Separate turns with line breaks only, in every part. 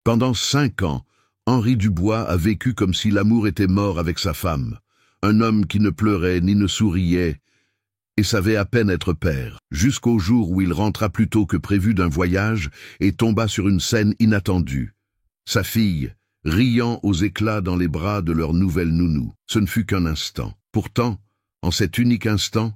Pendant 5 ans, Henri Dubois a vécu comme si l'amour était mort avec sa femme. Un homme qui ne pleurait ni ne souriait et savait à peine être père, jusqu'au jour où il rentra plus tôt que prévu d'un voyage et tomba sur une scène inattendue. Sa fille, riant aux éclats dans les bras de leur nouvelle nounou. Ce ne fut qu'un instant. Pourtant, en cet unique instant,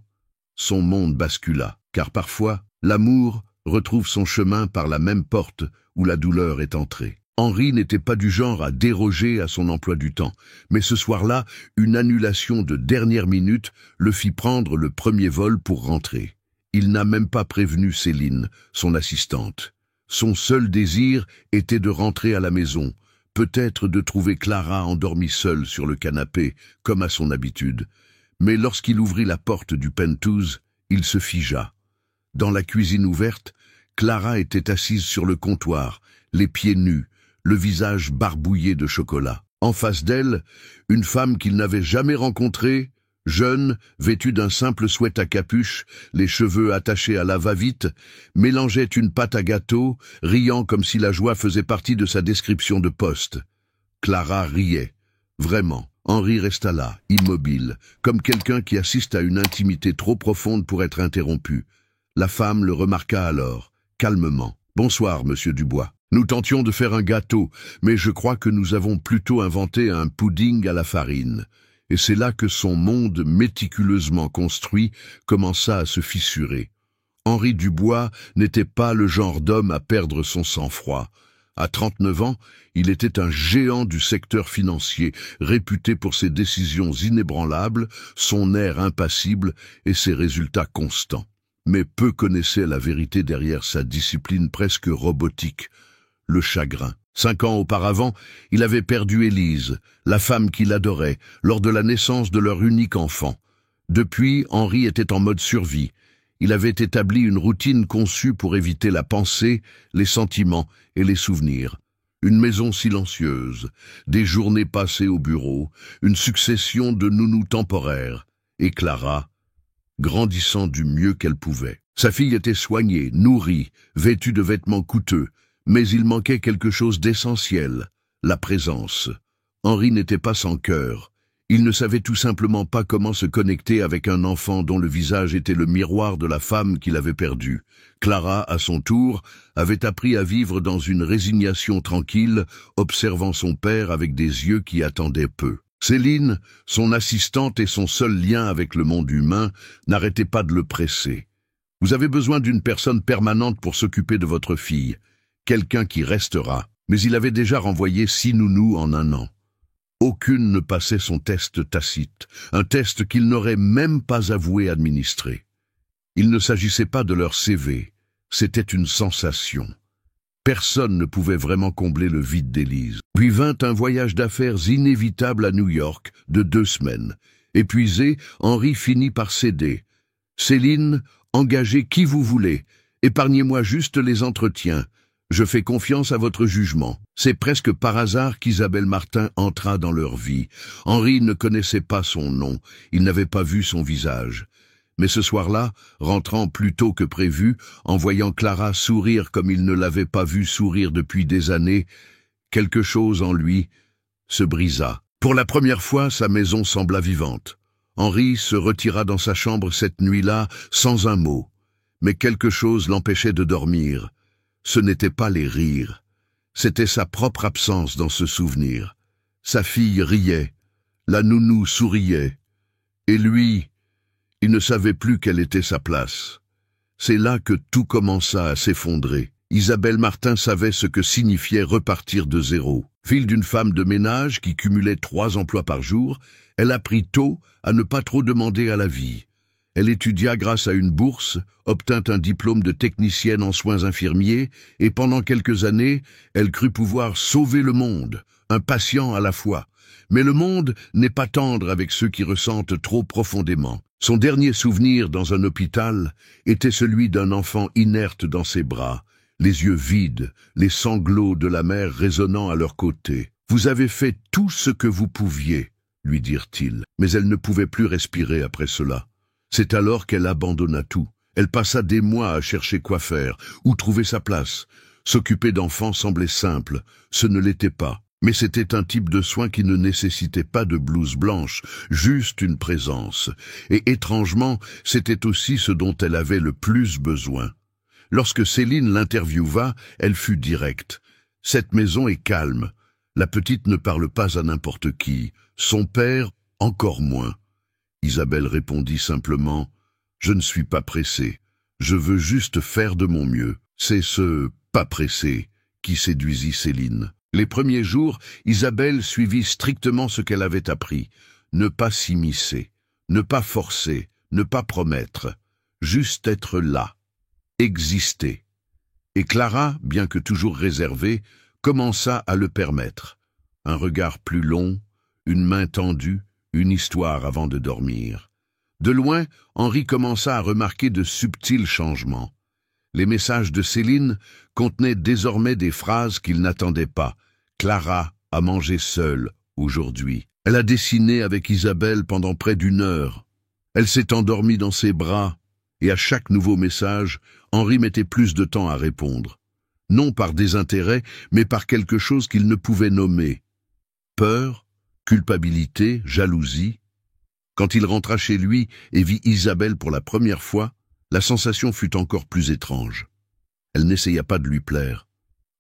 son monde bascula, car parfois, l'amour retrouve son chemin par la même porte où la douleur est entrée. Henri n'était pas du genre à déroger à son emploi du temps, mais ce soir-là, une annulation de dernière minute le fit prendre le premier vol pour rentrer. Il n'a même pas prévenu Céline, son assistante. Son seul désir était de rentrer à la maison, peut-être de trouver Clara endormie seule sur le canapé, comme à son habitude. Mais lorsqu'il ouvrit la porte du penthouse, il se figea. Dans la cuisine ouverte, Clara était assise sur le comptoir, les pieds nus, le visage barbouillé de chocolat. En face d'elle, une femme qu'il n'avait jamais rencontrée, jeune, vêtue d'un simple sweat à capuche, les cheveux attachés à la va-vite, mélangeait une pâte à gâteau, riant comme si la joie faisait partie de sa description de poste. Clara riait. Vraiment. Henri resta là, immobile, comme quelqu'un qui assiste à une intimité trop profonde pour être interrompu. La femme le remarqua alors, calmement. « Bonsoir, monsieur Dubois. Nous tentions de faire un gâteau, mais je crois que nous avons plutôt inventé un pudding à la farine. » Et c'est là que son monde méticuleusement construit commença à se fissurer. Henri Dubois n'était pas le genre d'homme à perdre son sang-froid. À 39 ans, il était un géant du secteur financier, réputé pour ses décisions inébranlables, son air impassible et ses résultats constants. Mais peu connaissait la vérité derrière sa discipline presque robotique, le chagrin. 5 ans auparavant, il avait perdu Élise, la femme qu'il adorait, lors de la naissance de leur unique enfant. Depuis, Henri était en mode survie. Il avait établi une routine conçue pour éviter la pensée, les sentiments et les souvenirs. Une maison silencieuse, des journées passées au bureau, une succession de nounous temporaires, et Clara, grandissant du mieux qu'elle pouvait. Sa fille était soignée, nourrie, vêtue de vêtements coûteux, mais il manquait quelque chose d'essentiel, la présence. Henri n'était pas sans cœur. Il ne savait tout simplement pas comment se connecter avec un enfant dont le visage était le miroir de la femme qu'il avait perdue. Clara, à son tour, avait appris à vivre dans une résignation tranquille, observant son père avec des yeux qui attendaient peu. Céline, son assistante et son seul lien avec le monde humain, n'arrêtaient pas de le presser. « Vous avez besoin d'une personne permanente pour s'occuper de votre fille. Quelqu'un qui restera. » Mais il avait déjà renvoyé 6 nounous en 1 an. Aucune ne passait son test tacite, un test qu'il n'aurait même pas avoué administrer. Il ne s'agissait pas de leur CV, c'était une sensation. Personne ne pouvait vraiment combler le vide d'Élise. Puis vint un voyage d'affaires inévitable à New York de 2 semaines. Épuisé, Henri finit par céder. « Céline, engagez qui vous voulez. Épargnez-moi juste les entretiens. Je fais confiance à votre jugement. » C'est presque par hasard qu'Isabelle Martin entra dans leur vie. Henri ne connaissait pas son nom, il n'avait pas vu son visage. Mais ce soir-là, rentrant plus tôt que prévu, en voyant Clara sourire comme il ne l'avait pas vue sourire depuis des années, quelque chose en lui se brisa. Pour la première fois, sa maison sembla vivante. Henri se retira dans sa chambre cette nuit-là sans un mot. Mais quelque chose l'empêchait de dormir. Ce n'étaient pas les rires. C'était sa propre absence dans ce souvenir. Sa fille riait, la nounou souriait. Et lui, il ne savait plus quelle était sa place. C'est là que tout commença à s'effondrer. Isabelle Martin savait ce que signifiait repartir de zéro. Fille d'une femme de ménage qui cumulait 3 emplois par jour, elle apprit tôt à ne pas trop demander à la vie. Elle étudia grâce à une bourse, obtint un diplôme de technicienne en soins infirmiers, et pendant quelques années, elle crut pouvoir sauver le monde, un patient à la fois. Mais le monde n'est pas tendre avec ceux qui ressentent trop profondément. Son dernier souvenir dans un hôpital était celui d'un enfant inerte dans ses bras, les yeux vides, les sanglots de la mère résonnant à leur côté. « Vous avez fait tout ce que vous pouviez », lui dirent-ils, mais elle ne pouvait plus respirer après cela. C'est alors qu'elle abandonna tout. Elle passa des mois à chercher quoi faire, où trouver sa place. S'occuper d'enfants semblait simple, ce ne l'était pas. Mais c'était un type de soin qui ne nécessitait pas de blouse blanche, juste une présence. Et étrangement, c'était aussi ce dont elle avait le plus besoin. Lorsque Céline l'interviewa, elle fut directe. « Cette maison est calme. La petite ne parle pas à n'importe qui. Son père, encore moins. » Isabelle répondit simplement « Je ne suis pas pressée. Je veux juste faire de mon mieux. » C'est ce « pas pressé » qui séduisit Céline. Les premiers jours, Isabelle suivit strictement ce qu'elle avait appris. Ne pas s'immiscer, ne pas forcer, ne pas promettre. Juste être là, exister. Et Clara, bien que toujours réservée, commença à le permettre. Un regard plus long, une main tendue, une histoire avant de dormir. De loin, Henri commença à remarquer de subtils changements. Les messages de Céline contenaient désormais des phrases qu'il n'attendait pas. Clara a mangé seule aujourd'hui. Elle a dessiné avec Isabelle pendant près d'1 heure. Elle s'est endormie dans ses bras, et à chaque nouveau message, Henri mettait plus de temps à répondre. Non par désintérêt, mais par quelque chose qu'il ne pouvait nommer. Peur, culpabilité, jalousie. Quand il rentra chez lui et vit Isabelle pour la première fois, la sensation fut encore plus étrange. Elle n'essaya pas de lui plaire.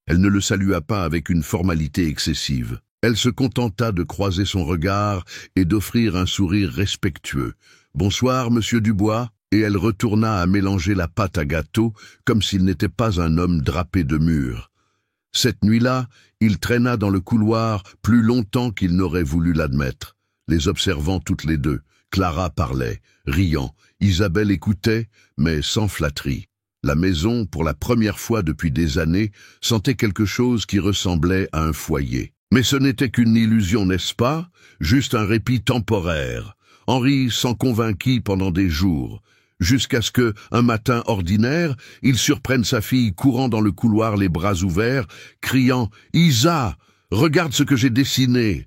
Elle ne le salua pas avec une formalité excessive. Elle se contenta de croiser son regard et d'offrir un sourire respectueux. « Bonsoir, monsieur Dubois », et elle retourna à mélanger la pâte à gâteau comme s'il n'était pas un homme drapé de murs. Cette nuit-là, il traîna dans le couloir plus longtemps qu'il n'aurait voulu l'admettre, les observant toutes les deux. Clara parlait, riant. Isabelle écoutait, mais sans flatterie. La maison, pour la première fois depuis des années, sentait quelque chose qui ressemblait à un foyer. Mais ce n'était qu'une illusion, n'est-ce pas? Juste un répit temporaire. Henri s'en convainquit pendant des jours, jusqu'à ce que, un matin ordinaire, il surprenne sa fille courant dans le couloir les bras ouverts, criant « Isa, regarde ce que j'ai dessiné !»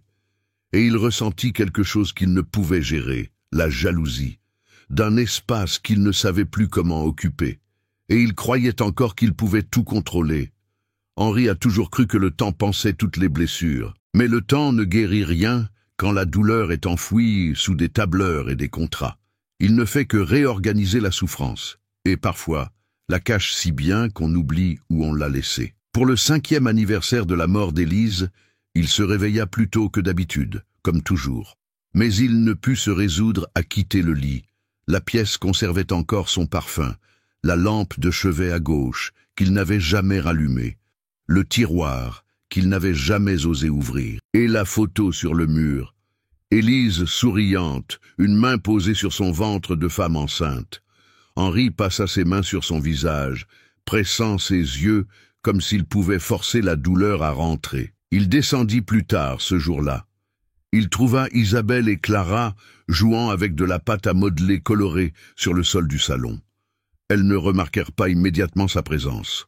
Et il ressentit quelque chose qu'il ne pouvait gérer, la jalousie, d'un espace qu'il ne savait plus comment occuper. Et il croyait encore qu'il pouvait tout contrôler. Henri a toujours cru que le temps pansait toutes les blessures. Mais le temps ne guérit rien quand la douleur est enfouie sous des tableurs et des contrats. Il ne fait que réorganiser la souffrance. Et parfois, la cache si bien qu'on oublie où on l'a laissée. Pour le 5e anniversaire de la mort d'Élise, il se réveilla plus tôt que d'habitude, comme toujours. Mais il ne put se résoudre à quitter le lit. La pièce conservait encore son parfum. La lampe de chevet à gauche, qu'il n'avait jamais rallumée, le tiroir, qu'il n'avait jamais osé ouvrir, et la photo sur le mur. Élise souriante, une main posée sur son ventre de femme enceinte. Henri passa ses mains sur son visage, pressant ses yeux comme s'il pouvait forcer la douleur à rentrer. Il descendit plus tard ce jour-là. Il trouva Isabelle et Clara jouant avec de la pâte à modeler colorée sur le sol du salon. Elles ne remarquèrent pas immédiatement sa présence.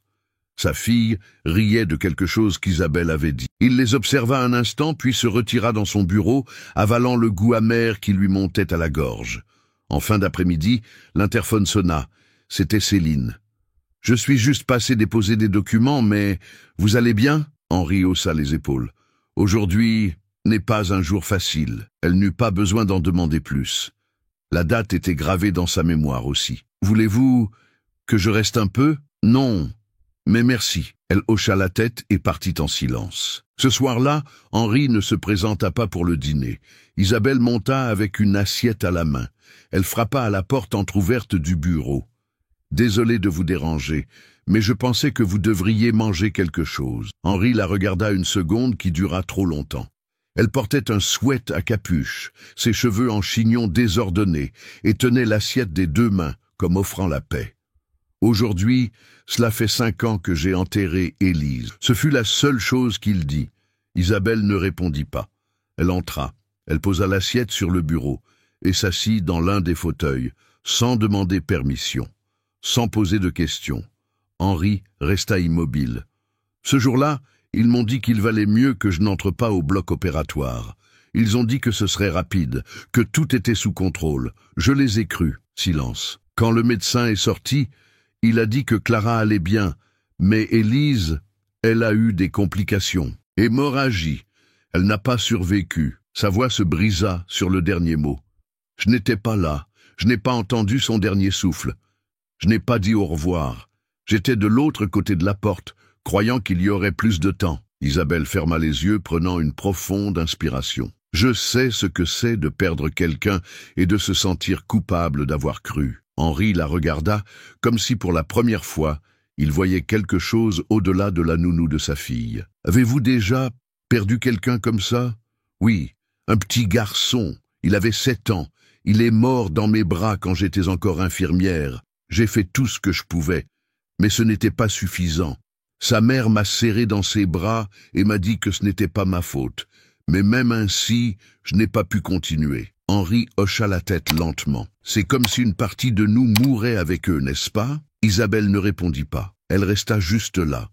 Sa fille riait de quelque chose qu'Isabelle avait dit. Il les observa un instant, puis se retira dans son bureau, avalant le goût amer qui lui montait à la gorge. En fin d'après-midi, l'interphone sonna. C'était Céline. « Je suis juste passé déposer des documents, mais vous allez bien ?» Henri haussa les épaules. « Aujourd'hui n'est pas un jour facile. » Elle n'eut pas besoin d'en demander plus. La date était gravée dans sa mémoire aussi. « Voulez-vous que je reste un peu ?»« Non, mais merci. » Elle hocha la tête et partit en silence. Ce soir-là, Henri ne se présenta pas pour le dîner. Isabelle monta avec une assiette à la main. Elle frappa à la porte entr'ouverte du bureau. « Désolé de vous déranger, mais je pensais que vous devriez manger quelque chose. » Henri la regarda une seconde qui dura trop longtemps. Elle portait un sweat à capuche, ses cheveux en chignon désordonnés, et tenait l'assiette des 2 mains, comme offrant la paix. Aujourd'hui, cela fait 5 ans que j'ai enterré Élise. Ce fut la seule chose qu'il dit. Isabelle ne répondit pas. Elle entra. Elle posa l'assiette sur le bureau et s'assit dans l'un des fauteuils, sans demander permission, sans poser de questions. Henri resta immobile. Ce jour-là, ils m'ont dit qu'il valait mieux que je n'entre pas au bloc opératoire. Ils ont dit que ce serait rapide, que tout était sous contrôle. Je les ai crus. Silence. Quand le médecin est sorti, il a dit que Clara allait bien, Mais Élise, elle a eu des complications. Hémorragie. Elle n'a pas survécu. Sa voix se brisa sur le dernier mot. Je n'étais pas là. Je n'ai pas entendu son dernier souffle. Je n'ai pas dit au revoir. J'étais de l'autre côté de la porte, croyant qu'il y aurait plus de temps. Isabelle ferma les yeux, prenant une profonde inspiration. Je sais ce que c'est de perdre quelqu'un et de se sentir coupable d'avoir cru. Henri la regarda, comme si pour la première fois, il voyait quelque chose au-delà de la nounou de sa fille. Avez-vous déjà perdu quelqu'un comme ça? Oui, un petit garçon. Il avait 7 ans. Il est mort dans mes bras quand j'étais encore infirmière. J'ai fait tout ce que je pouvais, mais ce n'était pas suffisant. Sa mère m'a serré dans ses bras et m'a dit que ce n'était pas ma faute. Mais même ainsi, je n'ai pas pu continuer. Henri hocha la tête lentement. C'est comme si une partie de nous mourait avec eux, n'est-ce pas? Isabelle ne répondit pas. Elle resta juste là,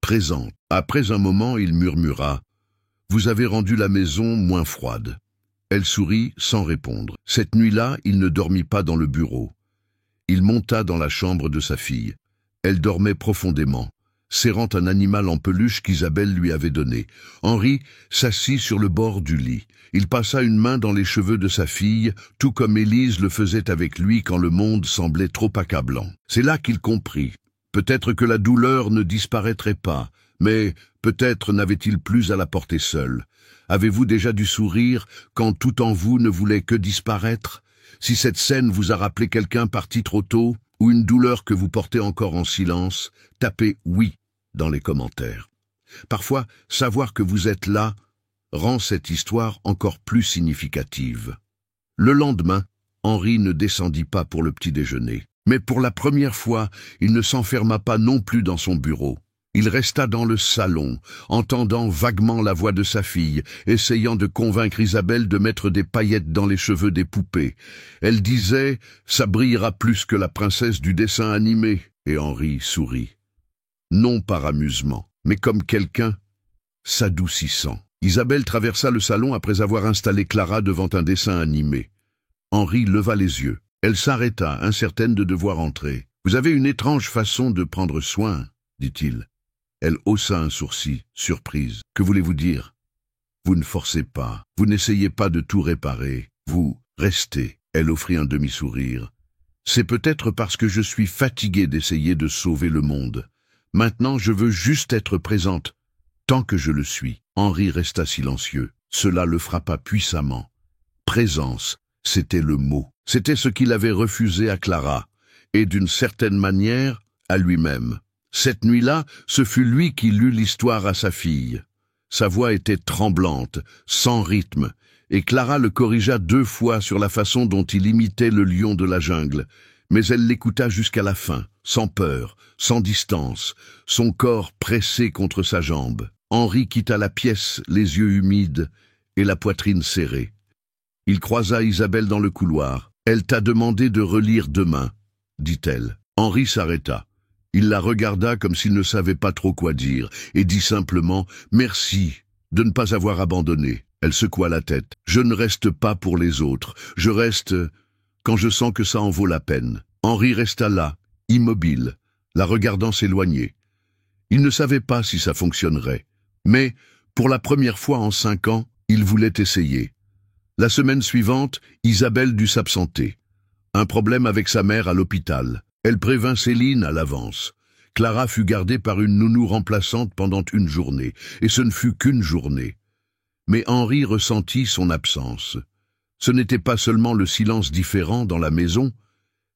présente. Après un moment, il murmura « Vous avez rendu la maison moins froide ». Elle sourit sans répondre. Cette nuit-là, il ne dormit pas dans le bureau. Il monta dans la chambre de sa fille. Elle dormait profondément, serrant un animal en peluche qu'Isabelle lui avait donné. Henri s'assit sur le bord du lit. Il passa une main dans les cheveux de sa fille, tout comme Élise le faisait avec lui quand le monde semblait trop accablant. C'est là qu'il comprit. Peut-être que la douleur ne disparaîtrait pas, mais peut-être n'avait-il plus à la porter seul. Avez-vous déjà dû sourire quand tout en vous ne voulait que disparaître? Si cette scène vous a rappelé quelqu'un parti trop tôt, ou une douleur que vous portez encore en silence, tapez « oui » dans les commentaires. Parfois, savoir que vous êtes là rend cette histoire encore plus significative. Le lendemain, Henri ne descendit pas pour le petit déjeuner. Mais pour la première fois, il ne s'enferma pas non plus dans son bureau. Il resta dans le salon, entendant vaguement la voix de sa fille, essayant de convaincre Isabelle de mettre des paillettes dans les cheveux des poupées. Elle disait « Ça brillera plus que la princesse du dessin animé », et Henri sourit. Non par amusement, mais comme quelqu'un s'adoucissant. Isabelle traversa le salon après avoir installé Clara devant un dessin animé. Henri leva les yeux. Elle s'arrêta, incertaine de devoir entrer. « Vous avez une étrange façon de prendre soin, » dit-il. Elle haussa un sourcil, surprise. « Que voulez-vous dire? Vous ne forcez pas, vous n'essayez pas de tout réparer, vous restez. » Elle offrit un demi-sourire. « C'est peut-être parce que je suis fatiguée d'essayer de sauver le monde. Maintenant, je veux juste être présente, tant que je le suis. » Henri resta silencieux. Cela le frappa puissamment. Présence, c'était le mot. C'était ce qu'il avait refusé à Clara, et d'une certaine manière, à lui-même. Cette nuit-là, ce fut lui qui lut l'histoire à sa fille. Sa voix était tremblante, sans rythme, et Clara le corrigea 2 fois sur la façon dont il imitait le lion de la jungle. Mais elle l'écouta jusqu'à la fin, sans peur, sans distance, son corps pressé contre sa jambe. Henri quitta la pièce, les yeux humides et la poitrine serrée. Il croisa Isabelle dans le couloir. « Elle t'a demandé de relire demain, » dit-elle. Henri s'arrêta. Il la regarda comme s'il ne savait pas trop quoi dire, et dit simplement « Merci de ne pas avoir abandonné. » Elle secoua la tête. « Je ne reste pas pour les autres. Je reste quand je sens que ça en vaut la peine. » Henri resta là, immobile, la regardant s'éloigner. Il ne savait pas si ça fonctionnerait, mais pour la première fois en 5 ans, il voulait essayer. La semaine suivante, Isabelle dut s'absenter. Un problème avec sa mère à l'hôpital. Elle prévint Céline à l'avance. Clara fut gardée par une nounou remplaçante pendant une journée, et ce ne fut qu'une journée. Mais Henri ressentit son absence. Ce n'était pas seulement le silence différent dans la maison,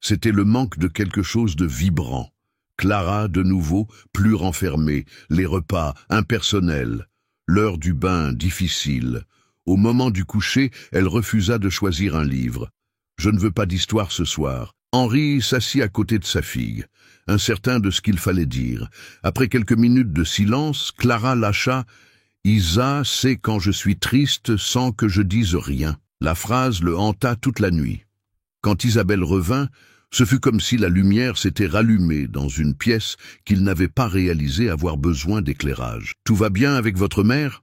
c'était le manque de quelque chose de vibrant. Clara, de nouveau, plus renfermée, les repas impersonnels, l'heure du bain difficile. Au moment du coucher, elle refusa de choisir un livre. « Je ne veux pas d'histoire ce soir. » Henri s'assit à côté de sa fille, incertain de ce qu'il fallait dire. Après quelques minutes de silence, Clara lâcha « Isa sait quand je suis triste sans que je dise rien. » La phrase le hanta toute la nuit. Quand Isabelle revint, ce fut comme si la lumière s'était rallumée dans une pièce qu'il n'avait pas réalisé avoir besoin d'éclairage. « Tout va bien avec votre mère ?»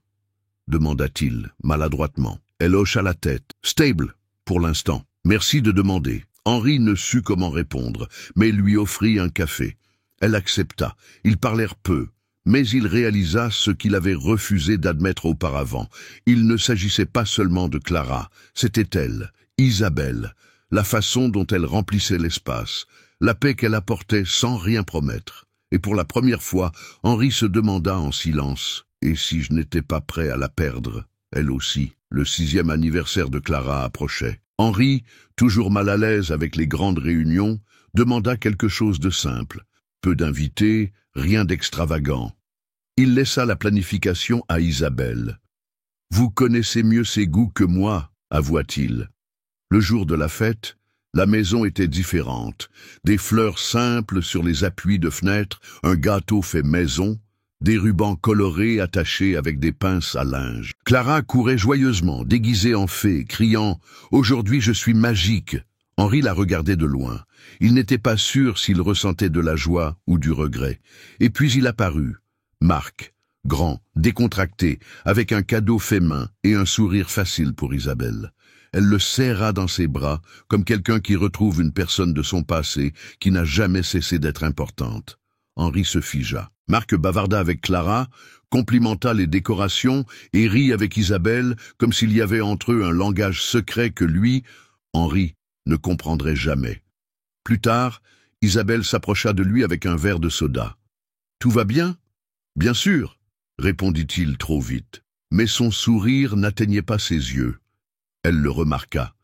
demanda-t-il, maladroitement. Elle hocha la tête. « Stable, pour l'instant. Merci de demander. » Henri ne sut comment répondre, mais lui offrit un café. Elle accepta. Ils parlèrent peu, mais il réalisa ce qu'il avait refusé d'admettre auparavant. Il ne s'agissait pas seulement de Clara, c'était elle, Isabelle, la façon dont elle remplissait l'espace, la paix qu'elle apportait sans rien promettre. Et pour la première fois, Henri se demanda en silence, et si je n'étais pas prêt à la perdre, elle aussi. Le 6e anniversaire de Clara approchait. Henri, toujours mal à l'aise avec les grandes réunions, demanda quelque chose de simple. Peu d'invités, rien d'extravagant. Il laissa la planification à Isabelle. « Vous connaissez mieux ses goûts que moi », avoua-t-il. Le jour de la fête, la maison était différente. Des fleurs simples sur les appuis de fenêtres, un gâteau fait maison, des rubans colorés attachés avec des pinces à linge. Clara courait joyeusement, déguisée en fée, criant « Aujourd'hui je suis magique !» Henri la regardait de loin. Il n'était pas sûr s'il ressentait de la joie ou du regret. Et puis il apparut. Marc, grand, décontracté, avec un cadeau fait main et un sourire facile pour Isabelle. Elle le serra dans ses bras, comme quelqu'un qui retrouve une personne de son passé qui n'a jamais cessé d'être importante. Henri se figea. Marc bavarda avec Clara, complimenta les décorations et rit avec Isabelle comme s'il y avait entre eux un langage secret que lui, Henri, ne comprendrait jamais. Plus tard, Isabelle s'approcha de lui avec un verre de soda. « Tout va bien ?»« Bien sûr », répondit-il trop vite. Mais son sourire n'atteignait pas ses yeux. Elle le remarqua.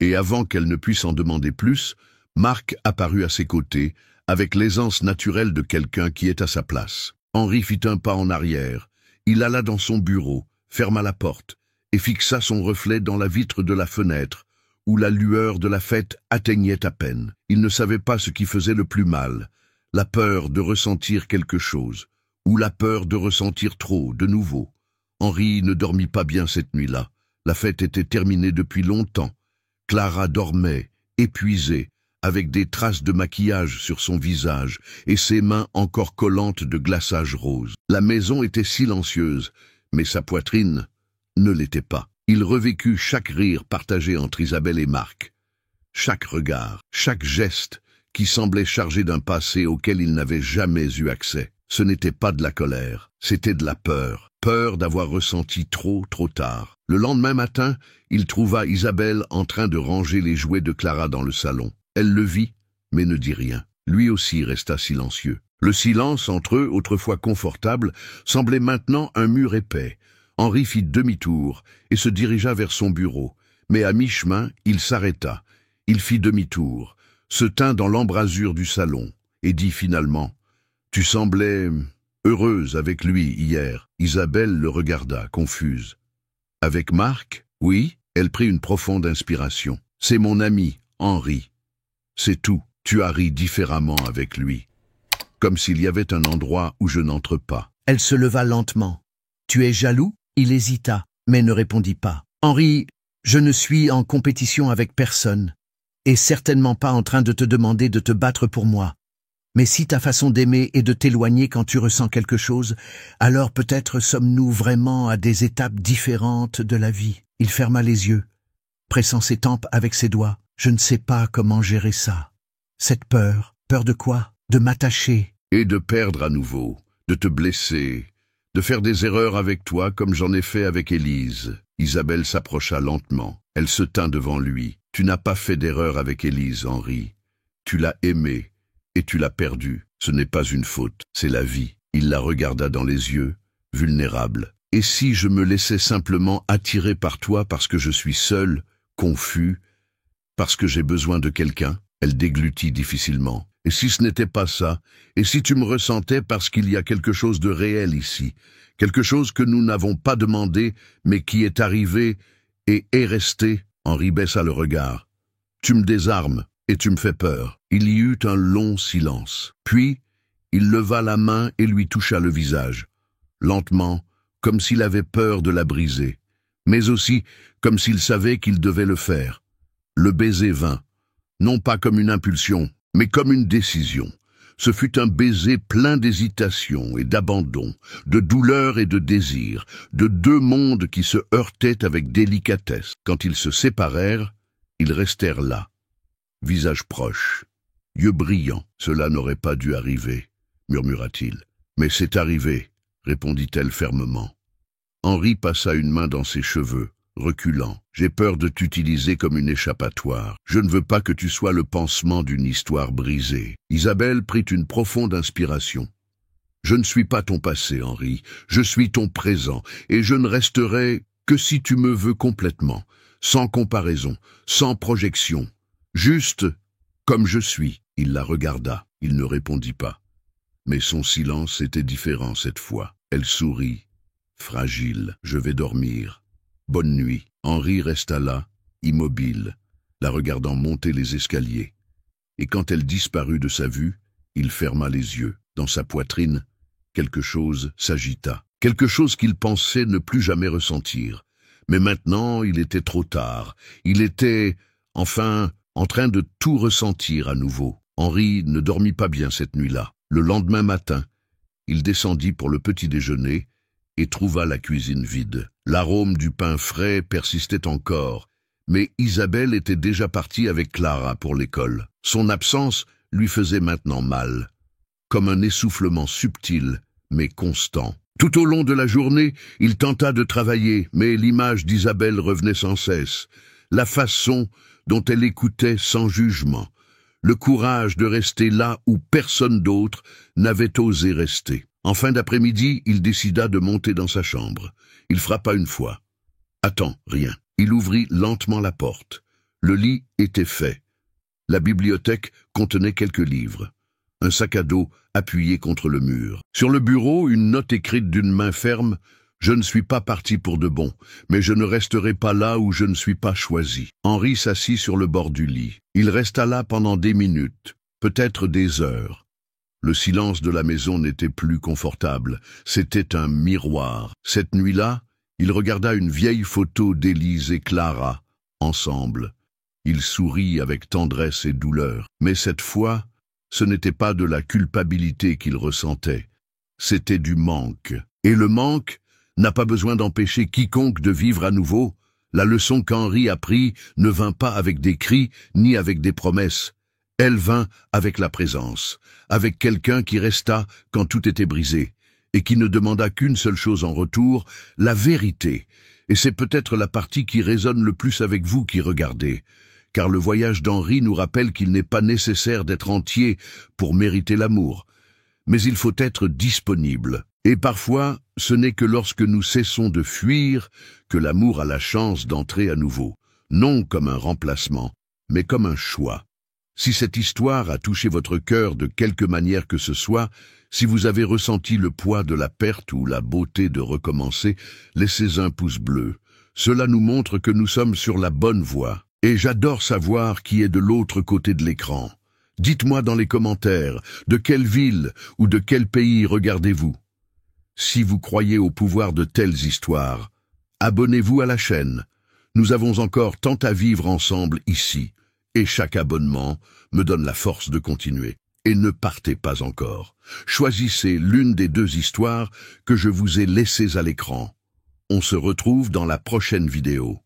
Et avant qu'elle ne puisse en demander plus, Marc apparut à ses côtés, avec l'aisance naturelle de quelqu'un qui est à sa place. Henri fit un pas en arrière. Il alla dans son bureau, ferma la porte, et fixa son reflet dans la vitre de la fenêtre, où la lueur de la fête atteignait à peine. Il ne savait pas ce qui faisait le plus mal, la peur de ressentir quelque chose, ou la peur de ressentir trop, de nouveau. Henri ne dormit pas bien cette nuit-là. La fête était terminée depuis longtemps. Clara dormait, épuisée, avec des traces de maquillage sur son visage et ses mains encore collantes de glaçage rose. La maison était silencieuse, mais sa poitrine ne l'était pas. Il revécut chaque rire partagé entre Isabelle et Marc, chaque regard, chaque geste qui semblait chargé d'un passé auquel il n'avait jamais eu accès. Ce n'était pas de la colère, c'était de la peur. Peur d'avoir ressenti trop tard. Le lendemain matin, il trouva Isabelle en train de ranger les jouets de Clara dans le salon. Elle le vit, mais ne dit rien. Lui aussi resta silencieux. Le silence entre eux, autrefois confortable, semblait maintenant un mur épais. Henri fit demi-tour et se dirigea vers son bureau. Mais à mi-chemin, il s'arrêta. Il fit demi-tour, se tint dans l'embrasure du salon et dit finalement « Tu semblais heureuse avec lui hier. » Isabelle le regarda, confuse. « Avec Marc ? » « Oui. » Elle prit une profonde inspiration. « C'est mon ami, Henri. C'est tout. Tu as ri différemment avec lui. Comme s'il y avait un endroit où je n'entre pas. »
Elle se leva lentement. « Tu es jaloux ?» Il hésita, mais ne répondit pas. « Henri, je ne suis en compétition avec personne, et certainement pas en train de te demander de te battre pour moi. Mais si ta façon d'aimer est de t'éloigner quand tu ressens quelque chose, alors peut-être sommes-nous vraiment à des étapes différentes de la vie. » Il ferma les yeux, pressant ses tempes avec ses doigts. « Je ne sais pas comment gérer ça. Cette peur. Peur de quoi? De m'attacher. »
Et de perdre à nouveau, de te blesser, de faire des erreurs avec toi comme j'en ai fait avec Élise. Isabelle s'approcha lentement. Elle se tint devant lui. « Tu n'as pas fait d'erreur avec Élise, Henri. Tu l'as aimée. Et tu l'as perdue. Ce n'est pas une faute, c'est la vie. » Il la regarda dans les yeux, vulnérable. « Et si je me laissais simplement attirer par toi parce que je suis seul, confus, parce que j'ai besoin de quelqu'un ?» Elle déglutit difficilement. « Et si ce n'était pas ça? Et si tu me ressentais parce qu'il y a quelque chose de réel ici, quelque chose que nous n'avons pas demandé, mais qui est arrivé et est resté ?» Henri baissa le regard. « Tu me désarmes. Et tu me fais peur. » Il y eut un long silence. Puis, il leva la main et lui toucha le visage. Lentement, comme s'il avait peur de la briser. Mais aussi comme s'il savait qu'il devait le faire. Le baiser vint. Non pas comme une impulsion, mais comme une décision. Ce fut un baiser plein d'hésitation et d'abandon, de douleur et de désir, de deux mondes qui se heurtaient avec délicatesse. Quand ils se séparèrent, ils restèrent là. Visage proche, yeux brillants. « Cela n'aurait pas dû arriver, murmura-t-il. « Mais c'est arrivé, répondit-elle fermement. Henri passa une main dans ses cheveux, reculant. « J'ai peur de t'utiliser comme une échappatoire. Je ne veux pas que tu sois le pansement d'une histoire brisée. » Isabelle prit une profonde inspiration. « Je ne suis pas ton passé, Henri. Je suis ton présent, et je ne resterai que si tu me veux complètement, sans comparaison, sans projection, juste comme je suis. » Il la regarda. Il ne répondit pas. Mais son silence était différent cette fois. Elle sourit. Fragile. « Je vais dormir. Bonne nuit. » Henri resta là, immobile, la regardant monter les escaliers. Et quand elle disparut de sa vue, il ferma les yeux. Dans sa poitrine, quelque chose s'agita. Quelque chose qu'il pensait ne plus jamais ressentir. Mais maintenant, il était trop tard. Il était, enfin, en train de tout ressentir à nouveau. Henri ne dormit pas bien cette nuit-là. Le lendemain matin, il descendit pour le petit déjeuner et trouva la cuisine vide. L'arôme du pain frais persistait encore, mais Isabelle était déjà partie avec Clara pour l'école. Son absence lui faisait maintenant mal, comme un essoufflement subtil mais constant. Tout au long de la journée, il tenta de travailler, mais l'image d'Isabelle revenait sans cesse, la façon dont elle écoutait sans jugement, le courage de rester là où personne d'autre n'avait osé rester. En fin d'après-midi, il décida de monter dans sa chambre. Il frappa une fois. Attends, rien. Il ouvrit lentement la porte. Le lit était fait. La bibliothèque contenait quelques livres. Un sac à dos appuyé contre le mur. Sur le bureau, une note écrite d'une main ferme. « Je ne suis pas parti pour de bon, mais je ne resterai pas là où je ne suis pas choisi. » Henri s'assit sur le bord du lit. Il resta là pendant des minutes, peut-être des heures. Le silence de la maison n'était plus confortable. C'était un miroir. Cette nuit-là, il regarda une vieille photo d'Élise et Clara, ensemble. Il sourit avec tendresse et douleur. Mais cette fois, ce n'était pas de la culpabilité qu'il ressentait. C'était du manque. Et le manque n'a pas besoin d'empêcher quiconque de vivre à nouveau. La leçon qu'Henri apprit ne vint pas avec des cris ni avec des promesses. Elle vint avec la présence, avec quelqu'un qui resta quand tout était brisé, et qui ne demanda qu'une seule chose en retour, la vérité. Et c'est peut-être la partie qui résonne le plus avec vous qui regardez, car le voyage d'Henri nous rappelle qu'il n'est pas nécessaire d'être entier pour mériter l'amour, mais il faut être disponible. Et parfois, ce n'est que lorsque nous cessons de fuir que l'amour a la chance d'entrer à nouveau, non comme un remplacement, mais comme un choix. Si cette histoire a touché votre cœur de quelque manière que ce soit, si vous avez ressenti le poids de la perte ou la beauté de recommencer, laissez un pouce bleu. Cela nous montre que nous sommes sur la bonne voie. Et j'adore savoir qui est de l'autre côté de l'écran. Dites-moi dans les commentaires, de quelle ville ou de quel pays regardez-vous? Si vous croyez au pouvoir de telles histoires, abonnez-vous à la chaîne. Nous avons encore tant à vivre ensemble ici. Et chaque abonnement me donne la force de continuer. Et ne partez pas encore. Choisissez l'une des deux histoires que je vous ai laissées à l'écran. On se retrouve dans la prochaine vidéo.